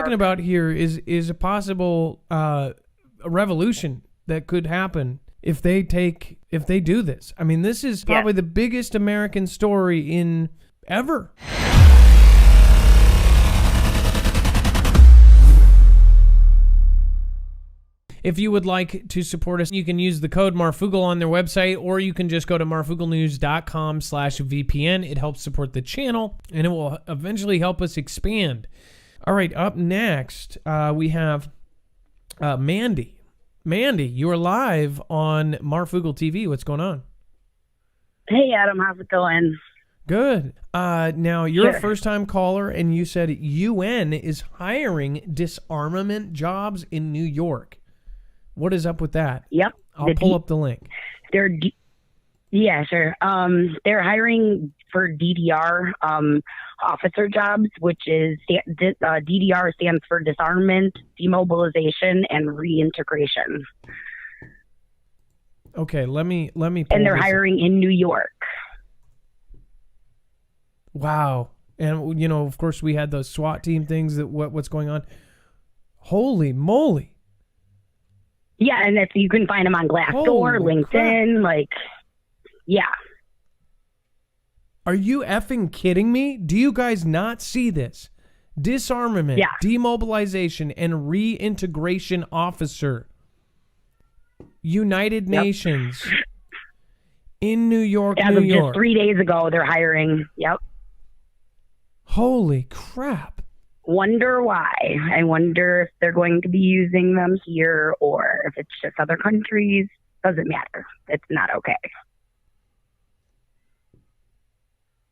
talking about here is a possible a revolution that could happen if they do this. I mean, this is probably the biggest American story in ever. If you would like to support us, you can use the code Marfoogle on their website, or you can just go to marfooglenews.com/VPN. It helps support the channel, and it will eventually help us expand. All right, up next, we have Mandy. Mandy, you are live on Marfoogle TV. What's going on? Hey, Adam. How's it going? Good. Now, you're a first-time caller, and you said UN is hiring disarmament jobs in New York. What is up with that? Yep. I'll pull up the link. Yeah, sure. They're hiring for DDR officer jobs, which is DDR stands for disarmament, demobilization, and reintegration. Okay, let me. And they're hiring in New York. Wow. And of course, we had those SWAT team things. What's going on? Holy moly! Yeah, and you can find them on Glassdoor, LinkedIn, yeah. Are you effing kidding me? Do you guys not see this? Disarmament, demobilization, and reintegration officer. United Nations in New York, As of just 3 days ago, they're hiring. Yep. Holy crap. Wonder why. I wonder if they're going to be using them here or if it's just other countries. Doesn't matter. It's not okay.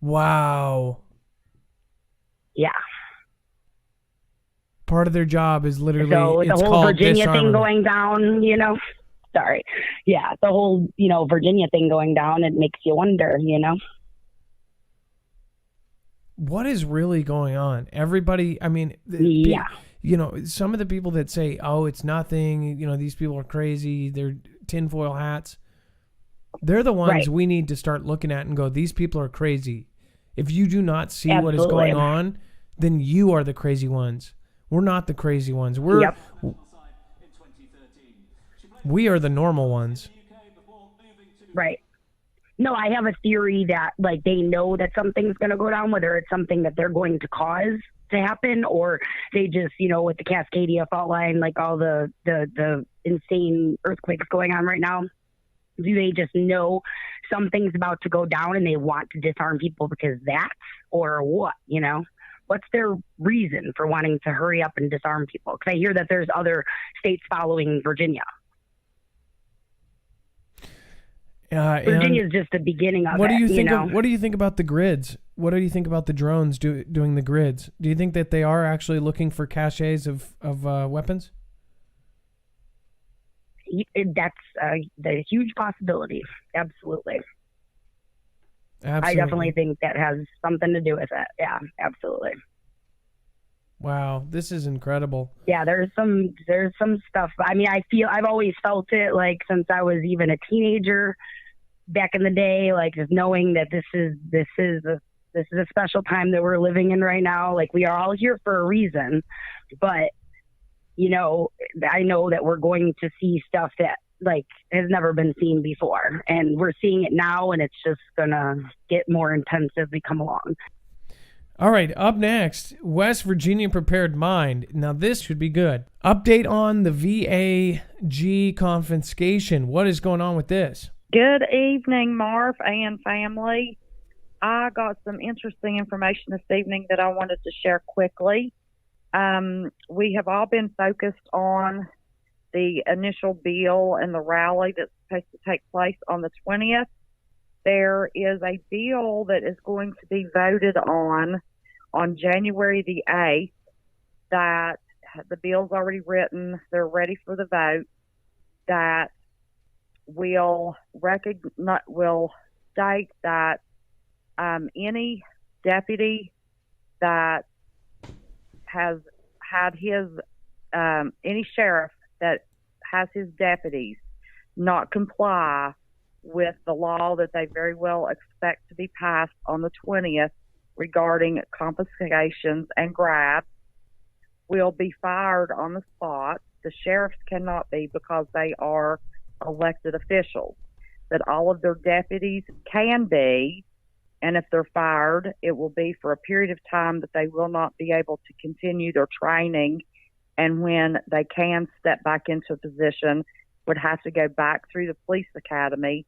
Wow. Yeah. Part of their job is literally the whole Virginia thing going down, Sorry. Yeah, the whole, Virginia thing going down, it makes you wonder, What is really going on? Everybody, I mean, some of the people that say, oh, it's nothing, these people are crazy, they're tinfoil hats. They're the ones we need to start looking at and go, these people are crazy. If you do not see what is going on, then you are the crazy ones. We're not the crazy ones. We are the normal ones. Right. No, I have a theory that they know that something's going to go down, whether it's something that they're going to cause to happen, or they just, with the Cascadia fault line, all the insane earthquakes going on right now, do they just know something's about to go down and they want to disarm people because that's, or what, What's their reason for wanting to hurry up and disarm people? Because I hear that there's other states following Virginia. Virginia is just the beginning of What do you think about the grids? What do you think about the drones doing the grids? Do you think that they are actually looking for caches of weapons? That's the huge possibility. Absolutely. I definitely think that has something to do with it. Yeah, absolutely. Wow, this is incredible. Yeah, there's some stuff. I mean, I've always felt it since I was even a teenager back in the day, just knowing that this is a special time that we're living in right now. We are all here for a reason, but I know that we're going to see stuff that has never been seen before, and we're seeing it now, and it's just gonna get more intense as we come along. All right, up next, West Virginia Prepared Mind. Now this should be good. Update on the VAG confiscation. What is going on with this? Good evening, Marv and family. I got some interesting information this evening that I wanted to share quickly. We have all been focused on the initial bill and the rally that's supposed to take place on the 20th. There is a bill that is going to be voted on January the 8th that the bill's already written. They're ready for the vote, that will state that any deputy that has had his any sheriff that has his deputies not comply with the law that they very well expect to be passed on the 20th regarding confiscations and grabs, will be fired on the spot. The sheriffs cannot be because they are elected officials. But all of their deputies can be, and if they're fired, it will be for a period of time that they will not be able to continue their training. And when they can step back into a position, would have to go back through the police academy.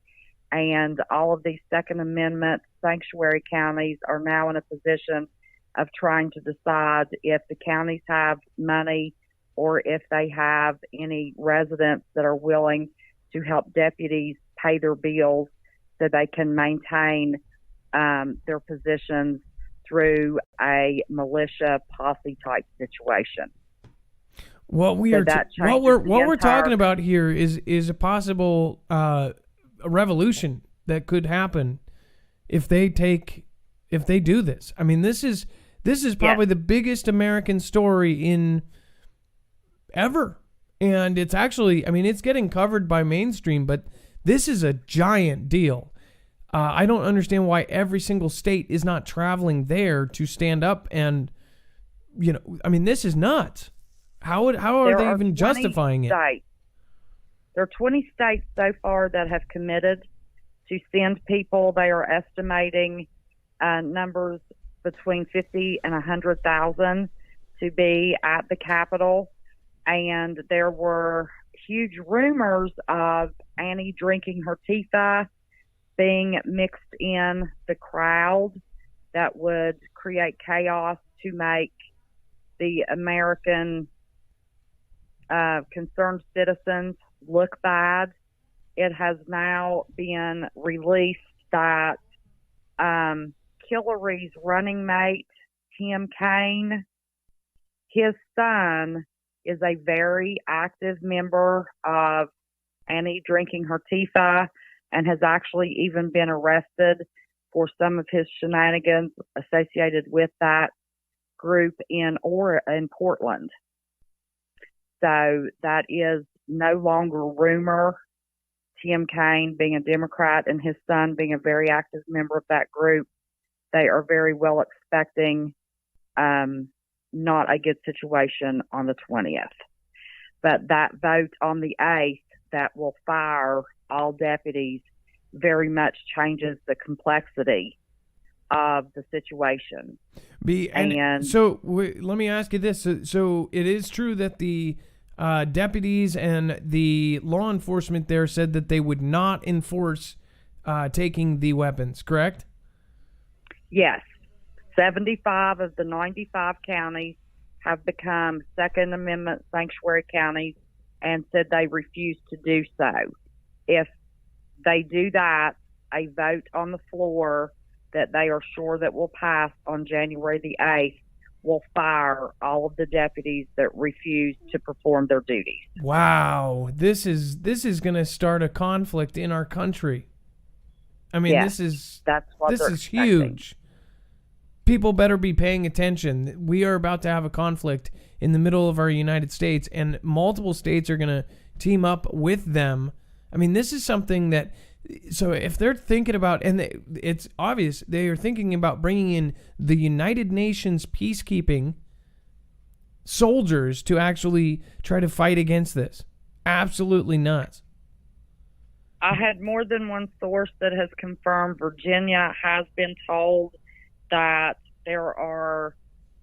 And all of these Second Amendment sanctuary counties are now in a position of trying to decide if the counties have money or if they have any residents that are willing to help deputies pay their bills so they can maintain their positions through a militia posse type situation. What we're talking about here is a possible a revolution that could happen if they do this. I mean, this is probably the biggest American story in ever, and it's actually, I mean, it's getting covered by mainstream, but this is a giant deal. I don't understand why every single state is not traveling there to stand up and, I mean, this is nuts. How are they even justifying it? There are 20 states so far that have committed to send people. They are estimating numbers between 50 and 100,000 to be at the Capitol. And there were huge rumors of Annie drinking her Tifa being mixed in the crowd that would create chaos to make the American concerned citizens look bad. It has now been released that Hillary's running mate, Tim Kaine, his son is a very active member of Annie drinking her Tifa and has actually even been arrested for some of his shenanigans associated with that group in Portland. So that is no longer a rumor. Tim Kaine being a Democrat and his son being a very active member of that group, they are very well expecting not a good situation on the 20th. But that vote on the 8th that will fire all deputies very much changes the complexity of the situation. Let me ask you this. So it is true that the deputies and the law enforcement there said that they would not enforce taking the weapons, correct? Yes. 75 of the 95 counties have become Second Amendment sanctuary counties and said they refuse to do so. If they do that, a vote on the floor that they are sure that will pass on January the 8th will fire all of the deputies that refuse to perform their duties. Wow, this is going to start a conflict in our country. I mean, yes, that's huge. People better be paying attention. We are about to have a conflict in the middle of our United States, and multiple states are going to team up with them. I mean, this is something that, so if they're thinking about, and it's obvious, they are thinking about bringing in the United Nations peacekeeping soldiers to actually try to fight against this. Absolutely nuts. I had more than one source that has confirmed Virginia has been told that there are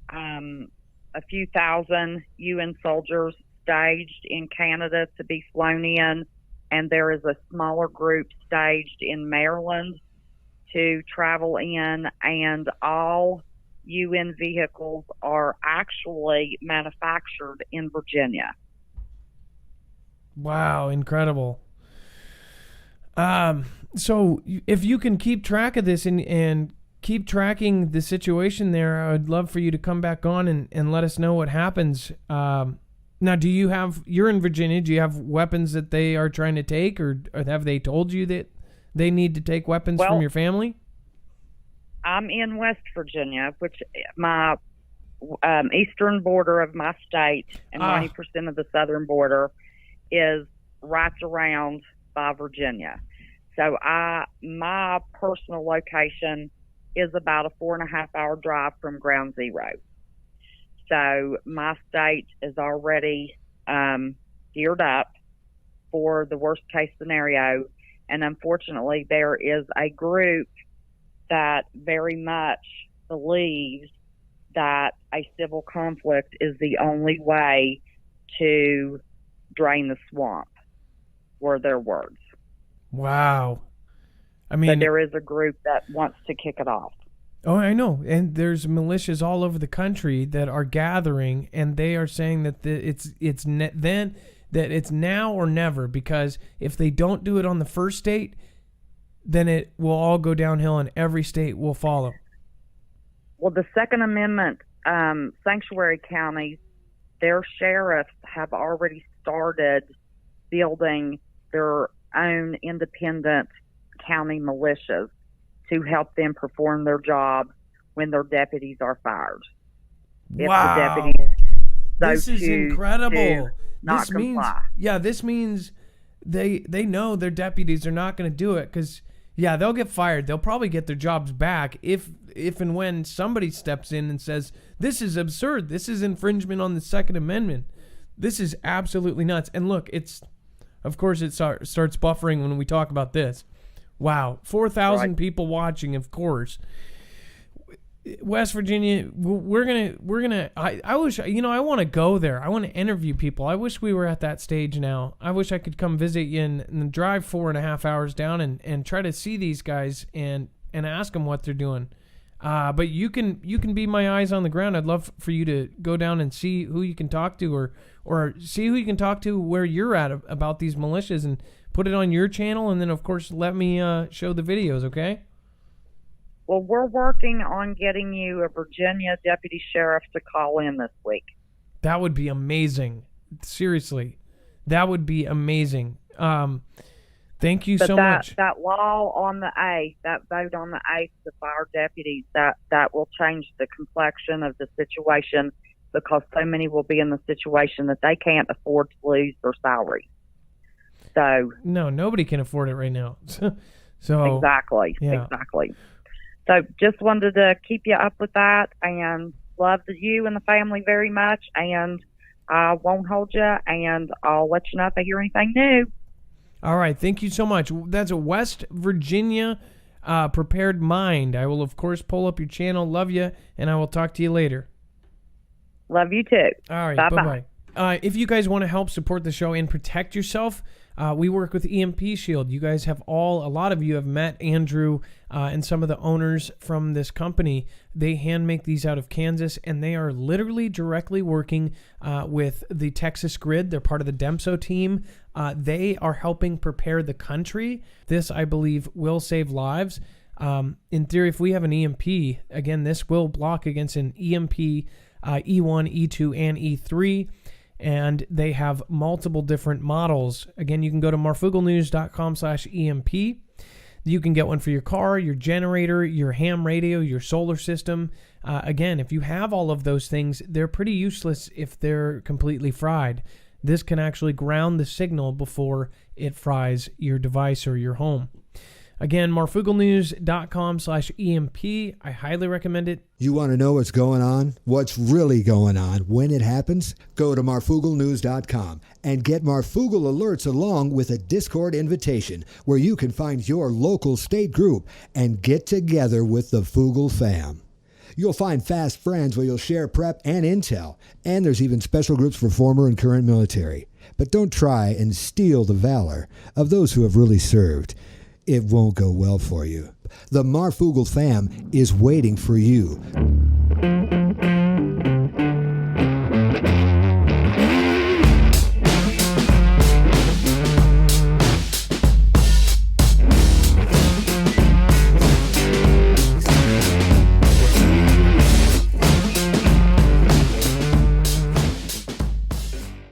a few thousand UN soldiers staged in Canada to be flown in, and there is a smaller group staged in Maryland to travel in, and all UN vehicles are actually manufactured in Virginia. Wow, incredible. So if you can keep track of this and keep tracking the situation there, I would love for you to come back on and let us know what happens. Now, you're in Virginia, do you have weapons that they are trying to take, or have they told you that they need to take weapons from your family? I'm in West Virginia, which my eastern border of my state, and 90% of the southern border is right around by Virginia. So my personal location is about a 4.5 hour drive from ground zero. So my state is already geared up for the worst case scenario. And unfortunately, there is a group that very much believes that a civil conflict is the only way to drain the swamp, were their words. Wow. I mean, so there is a group that wants to kick it off. Oh, I know. And there's militias all over the country that are gathering, and they are saying that it's now or never, because if they don't do it on the first state, then it will all go downhill and every state will follow. Well, the Second Amendment sanctuary counties, their sheriffs have already started building their own independent county militias to help them perform their job when their deputies are fired. Wow. If the deputies this is incredible. Not comply. This means they know their deputies are not going to do it, because they'll get fired. They'll probably get their jobs back if and when somebody steps in and says, this is absurd. This is infringement on the Second Amendment. This is absolutely nuts. And look, of course it starts buffering when we talk about this. Wow, 4,000 people watching, of course. West Virginia, we're gonna. I wish, I want to go there. I want to interview people. I wish we were at that stage now. I wish I could come visit you and drive 4.5 hours down and try to see these guys and ask them what they're doing. But you can be my eyes on the ground. I'd love for you to go down and see who you can talk to, or see who you can talk to where you're at about these militias, and put it on your channel, and then, of course, let me show the videos, okay? Well, we're working on getting you a Virginia deputy sheriff to call in this week. That would be amazing. Seriously. That would be amazing. Thank you so much. That law on the 8th, that vote on the 8th to fire deputies, that will change the complexion of the situation, because so many will be in the situation that they can't afford to lose their salary. So no, nobody can afford it right now. So exactly. So just wanted to keep you up with that, and love you and the family very much. And I won't hold you, and I'll let you know if I hear anything new. All right. Thank you so much. That's a West Virginia Prepared Mind. I will, of course, pull up your channel. Love you, and I will talk to you later. Love you too. All right. Bye-bye. If you guys want to help support the show and protect yourself, we work with EMP Shield. You guys have a lot of you have met Andrew and some of the owners from this company. They hand make these out of Kansas, and they are literally directly working with the Texas grid. They're part of the DEMSO team. They are helping prepare the country. This, I believe, will save lives. In theory, if we have an EMP, again, this will block against an EMP E1, E2, and E3. And they have multiple different models. Again, you can go to marfooglenews.com/EMP. You can get one for your car, your generator, your ham radio, your solar system. Again, if you have all of those things, they're pretty useless if they're completely fried. This can actually ground the signal before it fries your device or your home. Again, marfooglenews.com/EMP. I highly recommend it. You want to know what's going on? What's really going on when it happens? Go to marfooglenews.com and get Marfoogle alerts along with a Discord invitation where you can find your local state group and get together with the Foogle fam. You'll find fast friends where you'll share prep and intel, and there's even special groups for former and current military. But don't try and steal the valor of those who have really served. It won't go well for you. The Marfoogle fam is waiting for you.